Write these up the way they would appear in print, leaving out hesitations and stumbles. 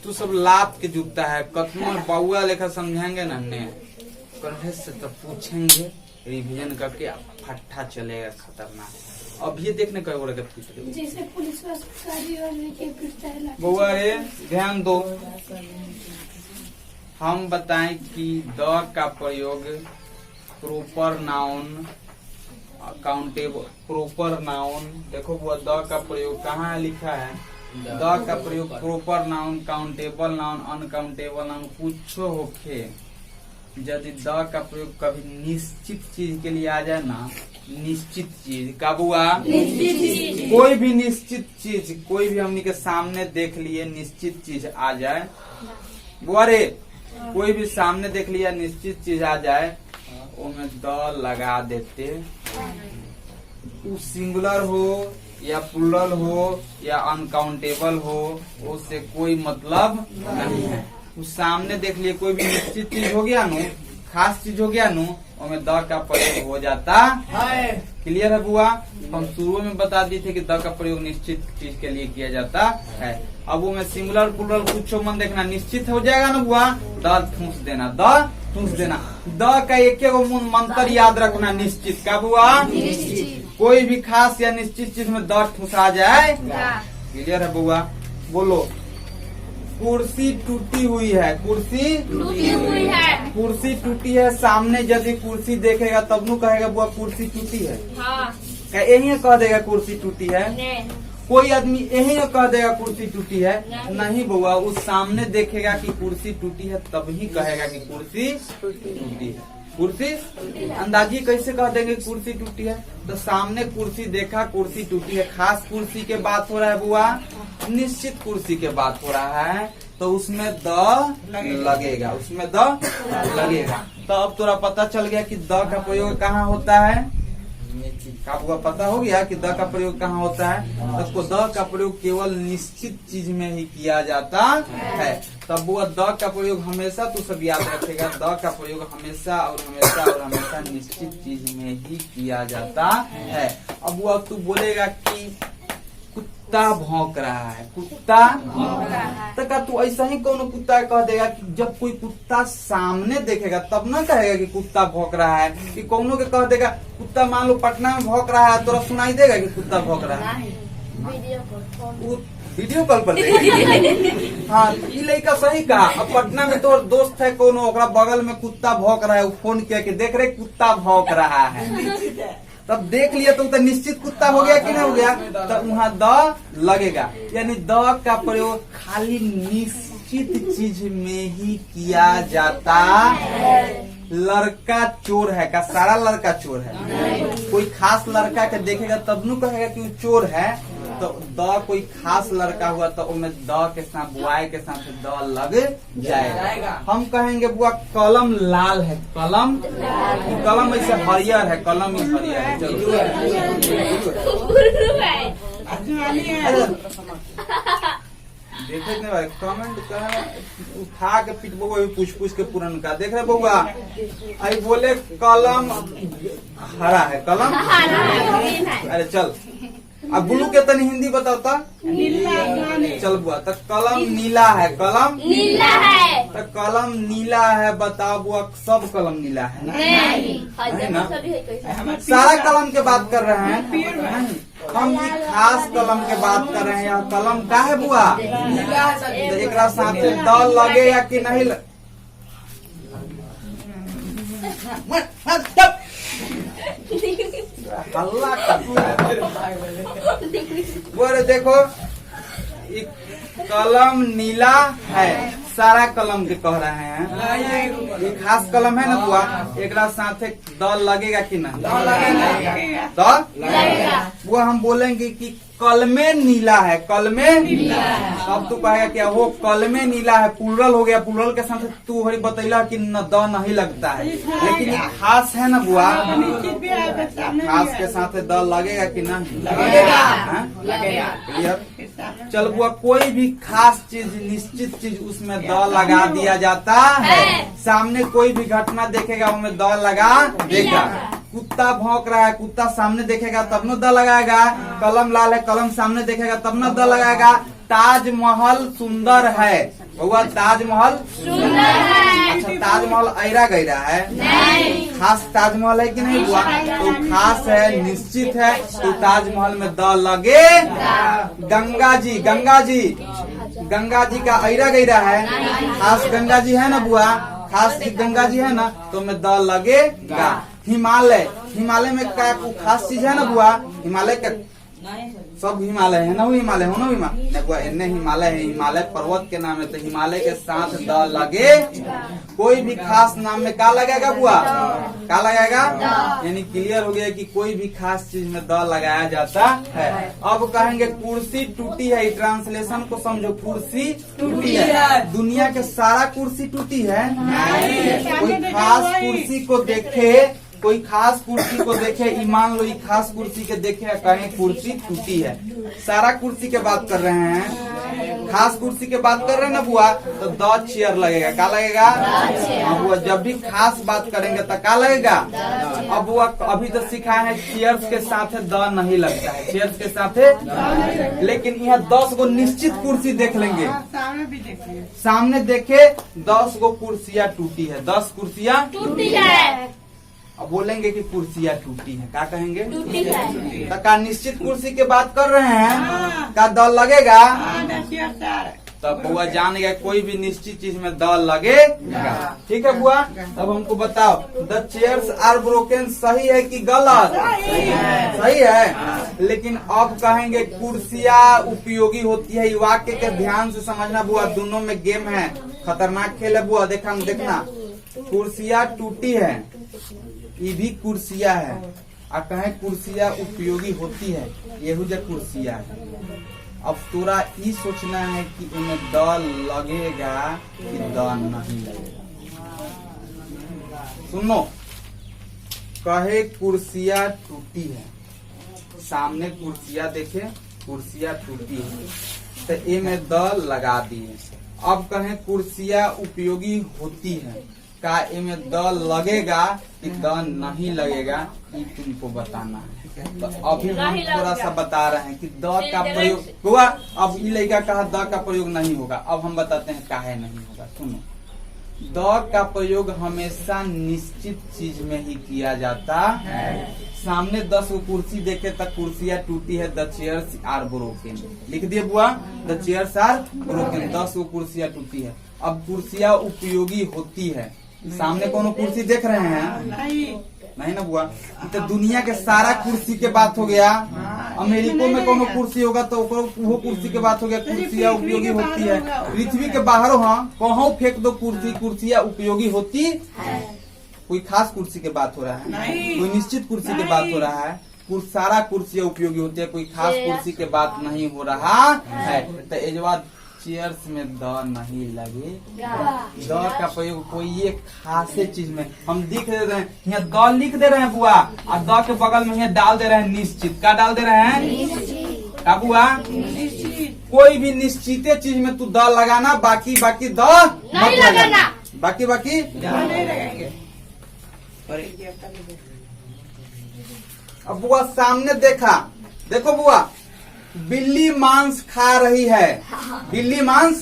तू सब लात के जुटता है कतना बउआ लेखा समझाएंगे ना ने कंठे से तो पूछेंगे रिवीजन करके फट्टा चलेगा खतरनाक। अब ये देखने का बोला जैसे पुलिस और बउआ रे ध्यान दो। हम बताएं कि द का प्रयोग proper noun accountable proper noun, देखो वो द का प्रयोग कहाँ लिखा है। द का प्रयोग proper noun, countable noun, uncountable noun कुछ होखे यदि द का प्रयोग कभी निश्चित चीज के लिए आ जाए ना, निश्चित चीज का बुआ कोई भी निश्चित चीज कोई भी हमनी के सामने देख लिए निश्चित चीज आ जाए बुआ रे, कोई भी सामने देख लिया निश्चित चीज आ जाए उसमें द लगा देते। वो सिंगुलर हो या प्लूरल हो या अनकाउंटेबल हो उससे कोई मतलब नहीं है। वो सामने देख लिए कोई भी निश्चित चीज हो गया नु, खास चीज हो गया नु, उसमें द का प्रयोग हो जाता है। क्लियर है बुआ? हम शुरू में बता दिए थे कि द का प्रयोग निश्चित चीज के लिए किया जाता है। अब वो में सिंगुलर प्लूरल कुछ मन देखना निश्चित हो जाएगा ना बुआ, द ठूस देना, द ठूस देना। द का एक मंत्र याद रखना निश्चित का बुआ, कोई भी खास या निश्चित चीज में द ठूसा जाए। क्लियर है बुआ? बोलो। कुर्सी टूटी हुई है, कुर्सी टूटी हुई है, कुर्सी टूटी है। सामने यदि कुर्सी देखेगा तब नु कहेगा बुआ कुर्सी टूटी है। क्या यही कह देगा कुर्सी टूटी है? कोई आदमी यही कह देगा कुर्सी टूटी है? नहीं बुआ, उस सामने देखेगा कि कुर्सी टूटी है तब ही कहेगा कि कुर्सी टूटी है। कुर्सी अंदाजी कैसे कह देंगे कुर्सी टूटी है? तो सामने कुर्सी देखा कुर्सी टूटी है, खास कुर्सी के बात हो रहा है बुआ, निश्चित कुर्सी के बात हो रहा है तो उसमें द लगेगा, उसमें द लगेगा। तो अब तोरा पता चल गया कि द का प्रयोग कहाँ होता है। आपको पता हो गया कि द का प्रयोग कहाँ होता है। तो द का प्रयोग केवल निश्चित चीज में ही किया जाता है। तब वो द का प्रयोग हमेशा तू सब याद रखेगा, द का प्रयोग हमेशा और हमेशा और हमेशा निश्चित चीज में ही किया जाता है। अब वो तू बोलेगा कि कुत्ता भौंक रहा है, कुत्ता भौंक रहा है, तो क्या तू ऐसा ही कौन कुत्ता कह देगा कि जब कोई कुत्ता सामने देखेगा तब ना कहेगा कि कुत्ता भौंक रहा है। कि कौनों के कह देगा कुत्ता मान लो पटना में भौंक रहा है, तोरा सुनाई देगा कि कुत्ता भौंक रहा है? वीडियो कॉल पर देगा। हाँ, ये लड़का सही कहा। अब पटना में तोर दोस्त है कोनो, ओकरा बगल में कुत्ता भौंक रहा है, वो फोन किया कि देख रहे कुत्ता भौंक रहा है, तब देख लिया तो निश्चित कुत्ता हो गया कि नहीं हो गया? तो वहाँ द लगेगा। यानी द का प्रयोग खाली निश्चित चीज में ही किया जाता। लड़का चोर है का सारा लड़का चोर है? कोई खास लड़का के देखेगा तब नु कहेगा कि वो चोर है। तो द कोई खास लड़का हुआ तो उसमें द के साथ बुआई के साथ द लग जाएगा। हम कहेंगे बुआ कलम लाल है, कलम कलम ऐसे हरियर है, कलम ही हरियर है। देखे नहीं भाई कमेंट उठा के पीट बउआ पूछ के पूरन का देख रहे बउआ। आई बोले कलम हरा है, कलम अरे चल अब ब्लू के तनी हिंदी बताता। चल बुआ तो कलम नीला है, कलम नीला है, तो कलम नीला है। बताओ बुआ सब कलम नीला है? नहीं ना, सारा कलम के बात कर रहे हैं। हम खास कलम के बात कर रहे हैं। यहाँ कलम का है बुआ? तो एक साथ द लगे या कि नहीं हल्ला बोले देखो कलम नीला है, सारा कलम के कह रहे हैं। ये खास कलम है ना बुआ, एक साथ द लगेगा कि ना? द लगेगा। वो हम बोलेंगे कि कलमे नीला है, कलमे नीला है। अब तू कहेगा क्या वो कलमे नीला है, प्लूरल हो गया। प्लूरल के साथ तू हरी बतैला कि न द नहीं लगता है, लेकिन ये खास है ना बुआ, खास के साथ द लगेगा कि नहीं? लगेगा। क्लियर? चल बुआ कोई भी खास चीज निश्चित चीज उसमें द लगा दिया जाता है। सामने कोई भी घटना देखेगा उसमें द लगा देगा। कुत्ता भौंक रहा है, कुत्ता सामने देखेगा तब न द लगाएगा। कलम लाल है, कलम सामने देखेगा तब न द लगाएगा। ताजमहल सुंदर है। बउआ ताजमहल सुंदर है। अच्छा ताजमहल ऐरा गैरा है? नहीं। खास ताजमहल है कि नहीं बुआ? तो खास है, निश्चित है, तो ताजमहल में द लगे। गंगा जी, गंगा जी, गंगा जी का ऐरा गैरा है? खास गंगा जी है ना बुआ? खास गंगा जी है ना, तो में द लगेगा। हिमालय, हिमालय में क्या खास चीज है ना बुआ? हिमालय का सब हिमालय है ना, वो हिमालय हो ना बुआ? इन्हें हिमालय है, हिमालय पर्वत के नाम है, तो हिमालय के साथ द लगे। कोई भी खास नाम में क्या लगेगा बुआ? क्या लगेगा? यानी क्लियर हो गया कि कोई भी खास चीज में द लगाया जाता है। अब कहेंगे कुर्सी टूटी है, ट्रांसलेशन को समझो। कुर्सी टूटी है, दुनिया के सारा कुर्सी टूटी है? कोई खास कुर्सी को देखे, कोई खास कुर्सी को देखे, ईमान लो खास कुर्सी के देखे, कहें कुर्सी टूटी है। सारा कुर्सी के बात कर रहे हैं, खास कुर्सी के बात कर रहे हैं ना बुआ, तो द चेयर लगेगा। क्या लगेगा? हाँ बुआ, जब भी खास बात करेंगे तो क्या लगेगा? अब बुआ अभी तो सिखाए हैं चेयर्स के साथ द नहीं लगता है, चेयर्स के साथ। लेकिन यहाँ 10 गो निश्चित कुर्सी देख लेंगे, सामने देखे 10 गो कुर्सियाँ टूटी है, 10 कुर्सियाँ टूटी है। अब बोलेंगे कि कुर्सियाँ टूटी हैं, क्या कहेंगे? टूटी है। तो क्या निश्चित कुर्सी की बात कर रहे हैं? क्या द लगेगा? तब बुआ जान गया कोई भी निश्चित चीज में द लगेगा। ठीक है बुआ, अब हमको बताओ द चेयर्स आर ब्रोकन सही है कि गलत? सही है। लेकिन अब कहेंगे कुर्सियाँ उपयोगी होती है, वाक्य के ध्यान से समझना बुआ, दोनों में गेम है, खतरनाक खेल है बुआ। देखना कुर्सियाँ टूटी है, ये भी कुर्सियाँ है, और कहें कुर्सियाँ उपयोगी होती है, यही जो कुर्सियाँ है। अब तोरा ये सोचना है कि इनमें द लगेगा कि द नहीं लगेगा। सुनो, कहे कुर्सियाँ टूटी है, सामने कुर्सियाँ देखे, कुर्सियाँ टूटी है, तो ए में द लगा दिए। अब कहें कुर्सियाँ उपयोगी होती है, का इनमें द लगेगा कि द नहीं लगेगा, ये तुमको बताना है। तो अभी हम थोड़ा सा बता रहे हैं कि द का प्रयोग हुआ। अब ये लड़का कहा द का प्रयोग नहीं होगा, अब हम बताते हैं काहे नहीं होगा। सुनो, द का प्रयोग हमेशा निश्चित चीज में ही किया जाता है। सामने 10 गो कुर्सी देखे तो कुर्सियाँ टूटी है, द चेयर्स आर ब्रोकन। लिख दिए बुआ, द चेयर्स आर ब्रोकन, 10 गो कुर्सियाँ टूटी है। अब कुर्सियाँ उपयोगी होती है, सामने कोनो कुर्सी देख रहे हैं? नहीं ना बुआ, तो दुनिया के सारा कुर्सी के बात हो गया। अमेरिका में कोनो कुर्सी होगा तो वो कुर्सी के बात हो गया, कुर्सियाँ उपयोगी होती है। पृथ्वी के बाहर कहाँ फेंक दो कुर्सी, कुर्सियाँ उपयोगी होती। कोई खास कुर्सी के बात हो रहा है, कोई निश्चित कुर्सी के बात हो रहा है, सारा कुर्सियाँ उपयोगी होती है, कोई खास कुर्सी के बात नहीं हो रहा है। तो एजवा चेयर्स में द नहीं लगे। द का प्रयोग कोई एक खासे चीज में हम लिख दे रहे हैं, यहाँ द लिख दे रहे हैं बुआ, और द के बगल में यहाँ डाल दे रहे हैं निश्चित। क्या डाल दे रहे हैं का बुआ? कोई भी निश्चित चीज में तू द लगाना, बाकी द नहीं लगाना, बाकी अब बुआ सामने देखा, देखो बुआ बिल्ली मांस खा रही है, बिल्ली मांस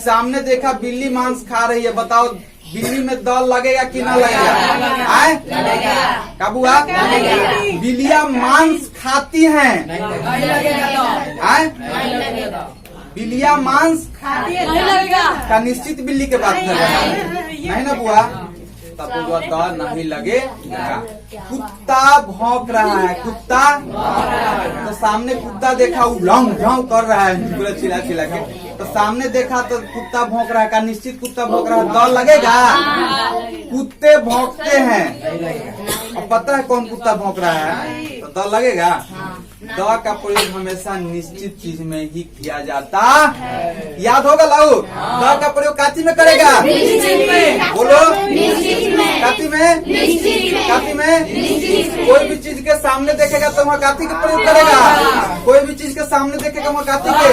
सामने देखा बिल्ली मांस खा रही है। बताओ बिल्ली में द लगेगा कि ना लगेगा? आए काबुआ, बिल्लियाँ मांस खाती हैं, आए बिल्लियाँ मांस खाती है का निश्चित बिल्ली के बात कर रहे हैं, नहीं ना बुआ? तब बुआ द नहीं लगेगा। कुत्ता भौंक रहा है, कुत्ता तो सामने कुत्ता देखा उलाऊ झाऊ कर रहा है पूरा चिल्ला चिल्ला के, तो सामने देखा तो कुत्ता भौंक रहा है का निश्चित कुत्ता भौंक रहा है, द लगेगा? कुत्ते भौंकते हैं, अब पता है कौन कुत्ता भौंक रहा है, तो द लगेगा। द का प्रयोग हमेशा निश्चित चीज में ही किया जाता, याद होगा लाऊ। द का प्रयोग काती में करेगा, बोलो काती में, काती में कोई भी चीज के सामने देखेगा तो वहाँ काती का प्रयोग करेगा। कोई भी चीज के सामने देखेगा वहाँ काती के,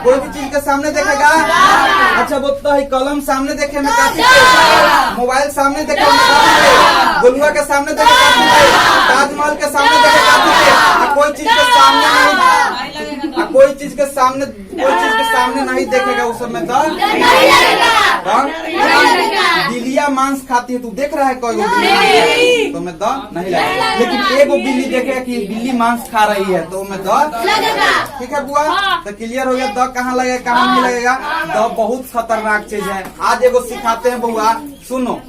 कोई भी चीज के सामने देखेगा। अच्छा बोलता है कलम सामने देखे में काती के, मोबाइल सामने देखे में काती के, गोलुआ के सामने देखे काती के, ताजमहल के सामने देखे काती के, कोई चीज के सामने नहीं, कोई चीज के सामने नहीं देखेगा उस समय द बिल्लिया मांस खाती है, तू देख रहा है कोई बिल्ली तो मैं द नहीं लगेगा। लेकिन एगो बिल्ली देखेगा कि बिल्ली मांस खा रही है तो मैं द, ठीक है बुआ? तो क्लियर हो गया द कहाँ लगेगा कहाँ नहीं लगेगा। द बहुत खतरनाक चीज है। आज एगो सिखाते हैं बुआ, सुनो।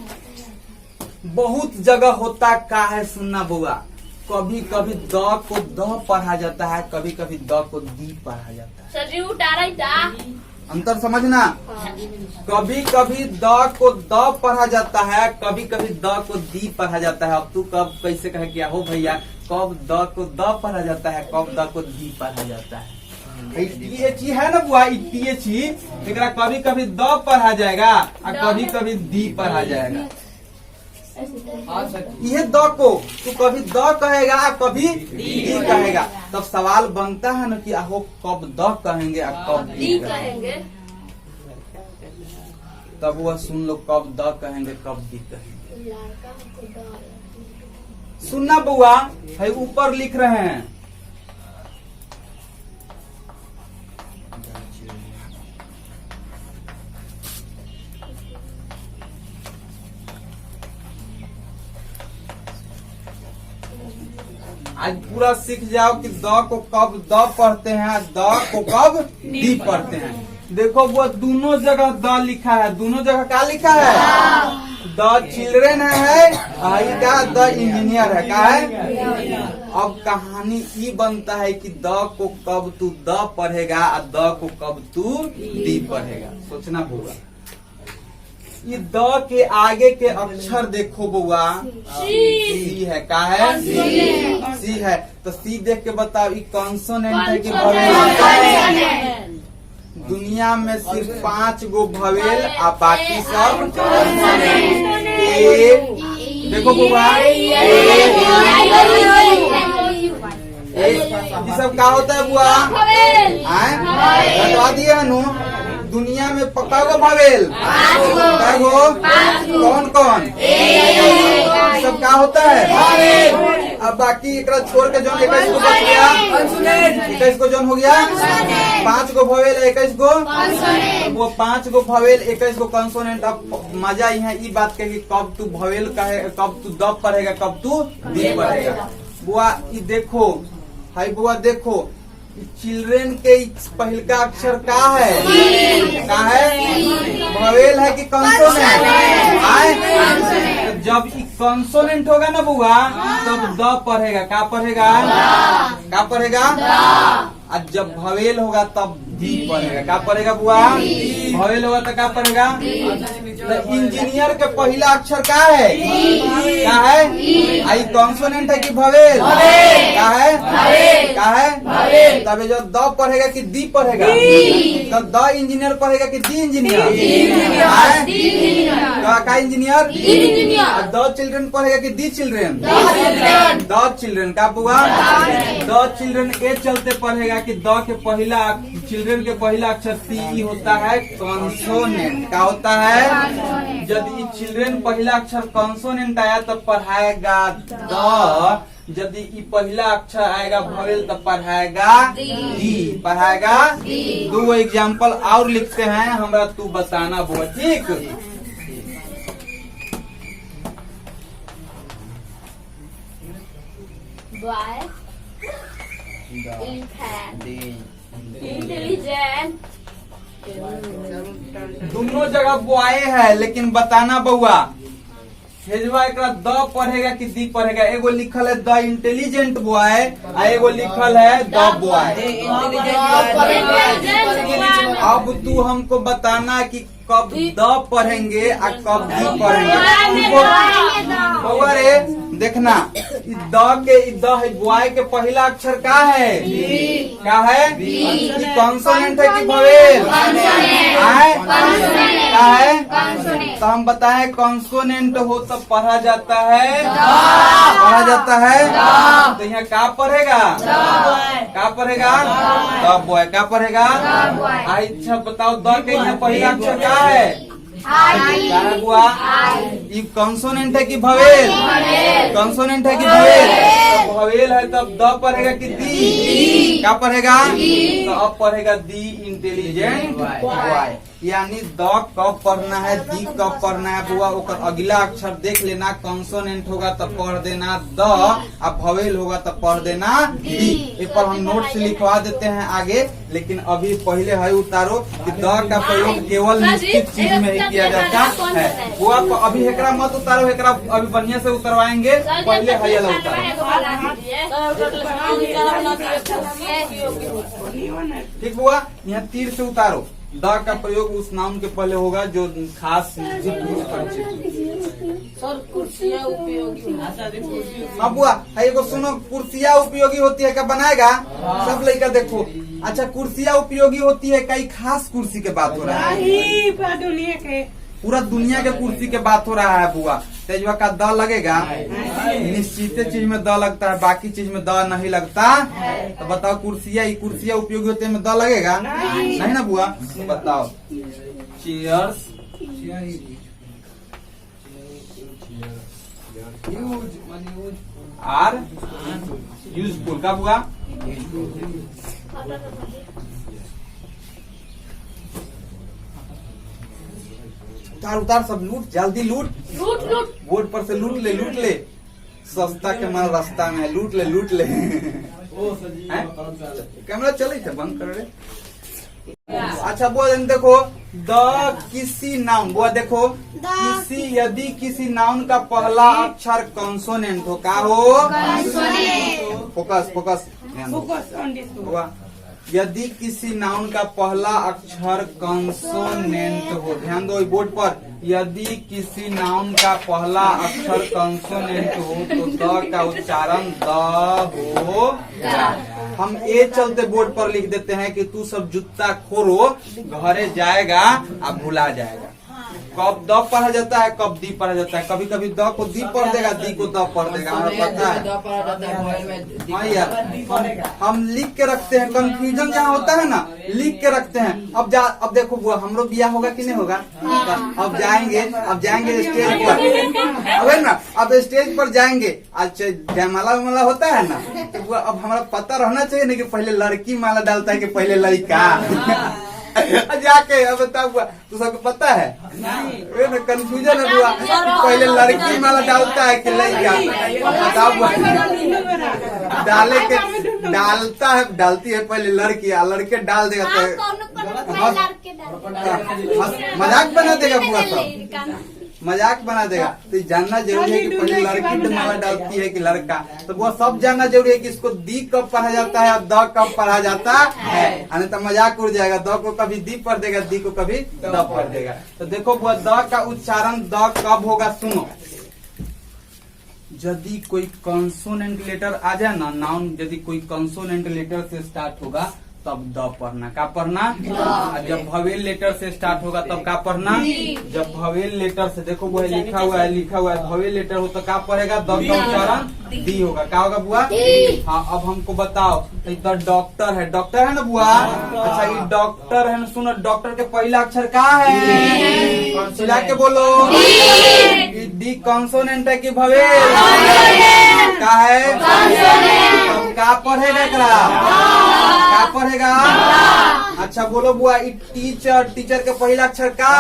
बहुत जगह होता का है, सुनना बुआ। कभी कभी द को द पढ़ा जाता है, कभी कभी द को दी पढ़ा जाता है। अंतर समझना। कभी कभी द को द पढ़ा जाता है, कभी कभी द को दी पढ़ा जाता है। अब तू कब कैसे कहे क्या हो भैया, कब द को द पढ़ा जाता है, कब द को दी पढ़ा जाता है? टी है ना बुआ, एकरा कभी कभी द पढ़ा जाएगा और कभी कभी दी पढ़ा जाएगा। ये द को तू कभी द कहेगा कभी दी कहेगा, तब सवाल बनता है ना कि आहो कब द कहेंगे और कब दी कहेंगे। तब वह सुन लो, कब द कहेंगे कब दी कहेंगे। सुनना बुआ, है ऊपर लिख रहे हैं। आज पूरा सीख जाओ कि द को कब द पढ़ते हैं, द को कब दी पढ़ते हैं। देखो वो दोनों जगह द लिखा है, दोनों जगह क्या लिखा है? द चिल्ड्रेन है, का द इंजीनियर है, क्या है? अब कहानी ये बनता है कि द को कब तू द पढ़ेगा और द को कब तू दी पढ़ेगा। सोचना होगा। ये द के आगे के अक्षर देखो बुआ, सी है, का है? सी है। तो सी देख के बताओ ये कॉन्सोनेंट है कि वोवेल? दुनिया में सिर्फ 5 गो वोवेल और बाकी सब देखो बुआ, ये सब क्या होता है बुआ? बता दिए नु। दुनिया में पक्का गो वोवेल कौन कौन सब क्या होता है? अब बाकी एक छोड़ के जो 21 को बच गया, 21 को जो हो गया 5 गो वोवेल 21 गो, वो 5 गो वोवेल 21 गो कॉन्सोनेंट। अब मजा ही है ये बात के कि कब तू वोवेल कहे, कब तू द पढ़ेगा, कब तू दी पढ़ेगा। बुआ ये देखो, हाय बुआ देखो, चिल्ड्रेन के पहल का अक्षर का है? का है? वोवेल है कि कॉन्सोनेंट? जब कॉन्सोनेंट होगा ना बुआ तब द पढ़ेगा, क्या पढ़ेगा? क्या पढ़ेगा? और जब वोवेल होगा तब दी पढ़ेगा, क्या पढ़ेगा बुआ? वोवेल होगा तो क्या पढ़ेगा? तो इंजीनियर के पहला अक्षर क्या है? क्या है? आई कॉन्सोनेंट है कि वोवेल? क्या है? क्या है? तब जो द पढ़ेगा कि दी पढ़ेगा? तो द इंजीनियर पढ़ेगा कि दी इंजीनियर? क्या इंजीनियर? द चिल्ड्रन पढ़ेगा कि दी चिल्ड्रन? द चिल्ड्रन का बुआ, द चिल्ड्रन ये चलते पढ़ेगा कि द के पहला चिल्ड्रन के पहला अक्षर सी होता है कॉन्सोनेंट। क्या होता है? यदि चिल्ड्रन पहला अक्षर कॉन्सोनेंट आया तो पढ़ाएगा द, यदि ये पहला अक्षर आएगा वोवेल तो पढ़ाएगा दी, पढ़ाएगा। 2 एग्जाम्पल और लिखते हैं, हमरा तू बताना बुआ, ठीक? दोनों जगह बॉय है, लेकिन बताना बउआ हेजवा एक द पढ़ेगा कि दी पढ़ेगा? एगो लिखल है द इंटेलिजेंट बॉय और एगो लिखल है द बॉय। अब तू हमको बताना कि कब द पढ़ेंगे और कब दी पढ़ेंगे। बउआ रे देखना, द के बॉय के पहला अक्षर क्या है? क्या है? कॉन्सोनेंट है कि वोवेल? क्या है? तो हम बताएं कॉन्सोनेंट हो तो पढ़ा जाता है, पढ़ा जाता है। तो यहाँ क्या पढ़ेगा? क्या पढ़ेगा? The boy. क्या पढ़ेगा? अच्छा बताओ द के यहाँ पहला अक्षर क्या है? क्या है बुआ? ये कंसोनेंट है कि भवेल? कंसोनेंट है कि भवेल? तो भवेल है तब द पढ़ेगा कि दी? क्या पढ़ेगा? तो अब पढ़ेगा दी इंटेलिजेंट बॉय। यानी द कब पढ़ना है, दी कब पढ़ना है बुआ? ओकर अगला अक्षर देख लेना, कंसोनेंट होगा तब पढ़ देना द, अब भवेल होगा तब पढ़ देना दी। इस पर हम नोट से लिखवा देते हैं आगे, लेकिन अभी पहले है उतारो कि द का प्रयोग केवल निश्चित चीज में ही किया जाता है। बुआ अभी हेकरा मत उतारो, हेकरा अभी बढ़िया से उतरवाएंगे, पहले है ये उतारो। ठीक बुआ, यहाँ तीर से उतारो। द का प्रयोग उस नाउन के पहले होगा जो खास कुर्सियाँ उपयोगी। हाँ बुआ, एगो सुनो, कुर्सियाँ उपयोगी होती है, क्या बनाएगा? सब लड़का देखो। अच्छा, कुर्सियाँ उपयोगी होती है, कई खास कुर्सी के बात हो रहा है, पूरा दुनिया के कुर्सी के बात हो रहा है बुआ। तेजवा का द लगेगा? निश्चित चीज में द लगता है, बाकी चीज में द नहीं लगता। तो बताओ, कुर्सियाँ उपयोगी होते में द लगेगा? नहीं ना बुआ? बताओ। Chairs are useful. का बुआ? उतार सब, लूट जल्दी, लूट बोर्ड पर से लूट ले। सस्ता के माल रास्ता में है, लूट ले। कैमरा चले थे, बंद कर रहे। अच्छा बुआ देखो, द किसी नाउन, बुआ देखो, यदि किसी नाउन का पहला अक्षर कंसोनेंट हो, का हो? फोकस बुआ, यदि किसी नाउन का पहला अक्षर कंसोनेंट हो, ध्यान दो बोर्ड पर, यदि किसी नाउन का पहला अक्षर कंसोनेंट हो तो द का उच्चारण द हो। हम ए चलते बोर्ड पर लिख देते हैं कि तू सब जूता खोरो, घरे जाएगा अब भुला जाएगा। कब द पढ़ा जाता है, कब दी पढ़ा जाता है। कभी कभी द को दी पढ़ देगा, दी को द पढ़ देगा, हमें पता है। हाँ यार, हम लिख के रखते हैं, कंफ्यूजन जहाँ होता है ना, लिख के रखते हैं। अब देखो बुआ, हमरो बियाह होगा कि नहीं होगा? अब जाएंगे स्टेज पर, अब है ना, अब स्टेज पर जाएंगे। अच्छा, जयमाला वाला होता है ना, तो बुआ अब हमारा पता रहना चाहिए ना कि पहले लड़की माला डालता है कि पहले लड़का। जाके अब बताओ बुआ, तू सबको पता है? कंफ्यूजन है बुआ, पहले लड़की माला डालता है कि लड़का? बताओ बुआ। डालती है पहले लड़की, लड़के डाल देगा तो मजाक बना देगा बुआ, सब मजाक बना देगा। तो जानना जरूरी है कि पहले लड़की माला डालती है कि लड़का। तो वो सब जानना जरूरी है कि इसको दी कब पढ़ा जाता है और द कब पढ़ा जाता है, नहीं तो मजाक उड़ जाएगा। द को कभी दी पढ़ देगा, दी को कभी द पढ़ देगा। तो देखो वो द का उच्चारण द कब होगा, सुनो। यदि कोई कंसोनेंट लेटर आ जाए ना, नाउन यदि कोई कंसोनेंट लेटर से स्टार्ट होगा तब द पढ़ना। का पढ़ना? जब भवेल लेटर से स्टार्ट होगा तब का पढ़ना? जब भवेल लेटर से, देखो वो लिखा हुआ है भवेल लेटर हो तो का पढ़ेगा? द का उच्चारण दी होगा। क्या होगा बुआ? हाँ, अब हमको बताओ, इधर डॉक्टर है ना बुआ? अच्छा, ये डॉक्टर है ना, सुनो, डॉक्टर के पहला अक्षर का है? चिल्ला के बोलो। डी कंसोनेंट है कि भवेल? का है? तब का पढ़ेगा? क्या पढ़ेगा? अच्छा बोलो बुआ, टीचर के पहला अक्षर का?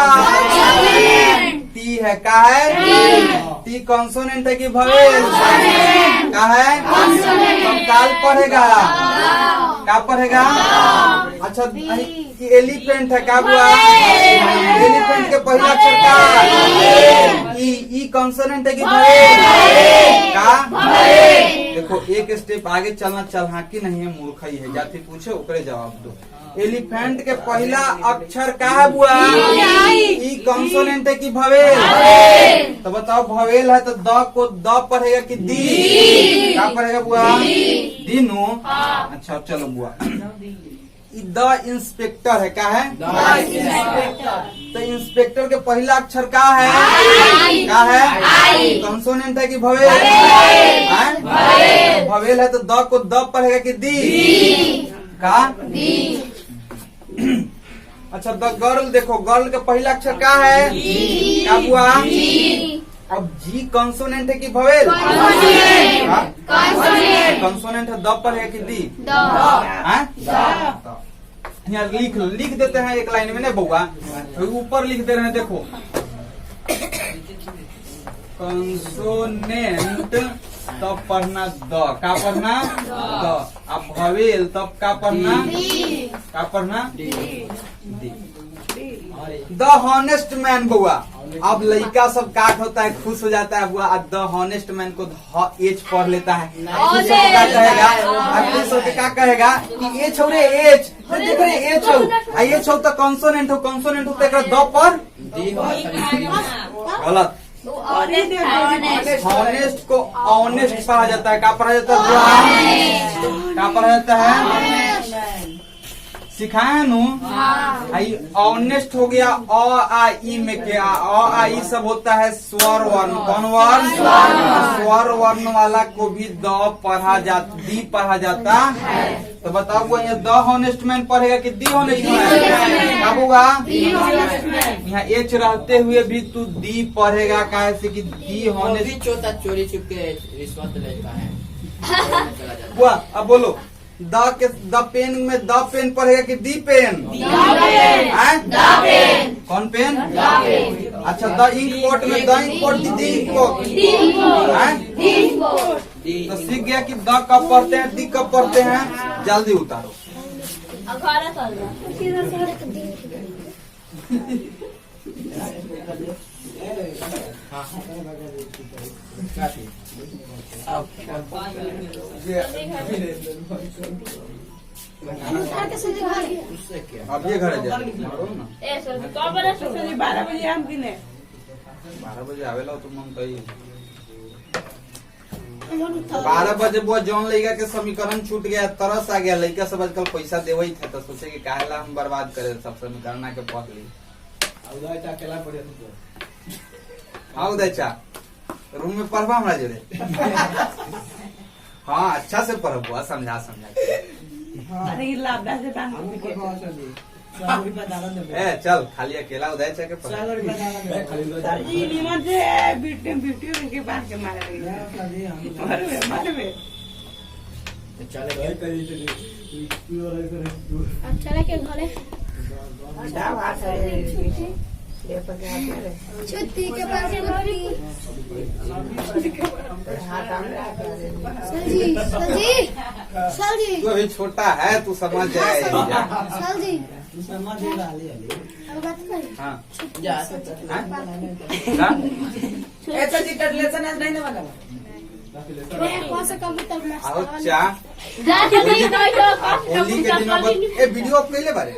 टी है। का है? टी कंसोनेंट है कि भवेल? का है? तब काल पढ़ेगा? क्या पढ़ेगा? अच्छा, एलिफेंट है। क्या बुआ? एलिफेंट के पहला अक्षर का? ई कंसोनेंट है कि भवेल? का? देखो, एक स्टेप आगे चलना चालाकी नहीं है, मूर्खई है। जाति पूछे ओकरे जवाब दो। एलिफेंट के पहला अक्षर का है बुआ? ई कंसोनेंट है कि भवेल? तो बताओ, भवेल है तो द को द पढ़ेगा कि दी? क्या पढ़ेगा बुआ? दी नो। अच्छा चलो बुआ, द इंस्पेक्टर है। क्या है? तो इंस्पेक्टर के पहला अक्षर का है? क्या है? कंसोनेंट है कि भवेल? भवेल है तो द को द पढ़ेगा कि दी? का? अच्छा द गर्ल देखो, गर्ल का पहला अक्षर क्या है? क्या हुआ? अब जी कंसोनेंट है कि वोवेल? कंसोनेंट है, द पर है कि दी? हाँ? यहाँ लिख देते हैं एक लाइन में, नहीं बउआ ऊपर लिख दे रहे हैं, देखो कंसोनेंट तब पढ़ना द, क्या पढ़ना? द। अब भवेल तब क्या पढ़ना? क्या पढ़ना? दी। द हॉनेस्ट मैन बउआ, अब लड़का सब काट होता है, खुश हो जाता है बुआ, द हॉनेस्ट मैन को एच पढ़ लेता है, खुश होकर क्या कहेगा? खुश होकर क्या कहेगा कि एच हो रे, एच देख रहे एच हो, एच हो तो कंसोनेंट हो, कंसोनेंट हो तो द पर गलत। हॉनेस्ट को ऑनेस्ट पढ़ा जाता है, क्या पढ़ा जाता है? क्या पढ़ा जाता है? सिखाया नु? ऑनेस्ट हो गया अ आ ई में क्या? अ आ ई सब होता है स्वर वर्ण। कौन वर्ण? स्वर वर्ण वाला को भी द पढ़ा जाता, दी पढ़ा जाता है। तो बताओ वो यहाँ द हॉनेस्ट मैन पढ़ेगा कि दी हॉनेस्ट मैन? क्या होगा? यहाँ एच रहते हुए भी तू दी पढ़ेगा, काहे से कि दी हॉनेस्ट। चौथा चोरी चुपके रिश्वत लेता है। हुआ। अब बोलो द पेन में द पेन पढ़ेगा कि दी पेन? कौन पेन? अच्छा द इंक पॉट में the ink pot the ink pot. तो सीख गया कि द कब पढ़ते हैं, दी कब पढ़ते हैं। जल्दी उतारो। अब ये घर है 12 बजे हम किने 12 बजे आवेला तुम हम कही 12 बजे वो जौन लड़का के समीकरण छूट गया, तरस आ गया, लड़का सब आजकल पैसा देवे ही थे, तो सोचे कि काहेला हम बर्बाद करे सब समीकरण के पढ़ ली। हाँ उदय चा रूम में पढ़वा हमारा जोड़े। हाँ अच्छा से पढ़ बुआ, समझा अरे लाभदा से बांध ए चल खाली अकेला उदय चा के पढ़। जी नीमन से वीडियो के बांध के मारे चले चले के घरे छुट्टी के बाद सलजी तू अभी छोटा है, तू समझ जाएगा। सलजी हाँ जा ऐसा जी लेसन नहीं ना वाला कौन सा कंप्यूटर में आओ चा होली के दिनों पर वीडियो आप कैले बारे